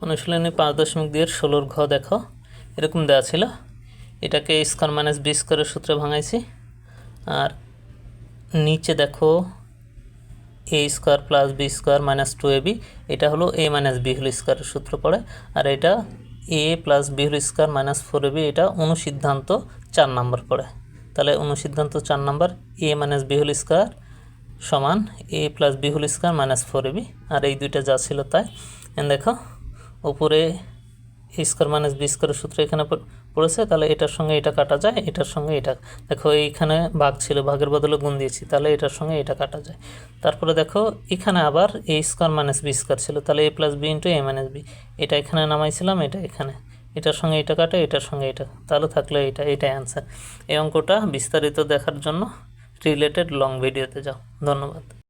অনুশীলনী 5.2 ঘ দেখো এরকম দেওয়া ছিল। এটাকে a স্কয়ার মাইনাস b স্কয়ারের সূত্রে ভাঙাইছি। আর নিচে দেখো a square plus b square minus 2ab, এটা হলো a মাইনাস b হোল স্কয়ারের সূত্র পড়ে। আর এটা a plus b whole square minus 4ab, এটা অনুসিদ্ধান্ত 4 নম্বর পড়ে। তাহলে অনুসিদ্ধান্ত 4 number a minus b whole square সমান a plus b whole square minus 4ab। আর এই দুইটা যা ছিল তাই। দেখো উপরে a স্কয়ার মাইনাস b স্কয়ারের সূত্র এখানে পড়েছে, তাহলে এটার সঙ্গে এটা কাটা যায়, এটার সঙ্গে এটা। দেখো এইখানে ভাগ ছিল, ভাগের বদলে গুণ দিয়েছি, তাহলে এটার সঙ্গে এটা কাটা যায়। তারপরে দেখো এখানে আবার a square minus b square ছিল, তাহলে a plus b into a minus b, এটা এখানে নামাইছিলাম, এটা এখানে, এটার সঙ্গে এটা কাটে, এটার সঙ্গে এটা, তাহলে থাকলে এটাই অ্যান্সার। এই অঙ্কটা বিস্তারিত দেখার জন্য রিলেটেড লং ভিডিওতে যাও। ধন্যবাদ।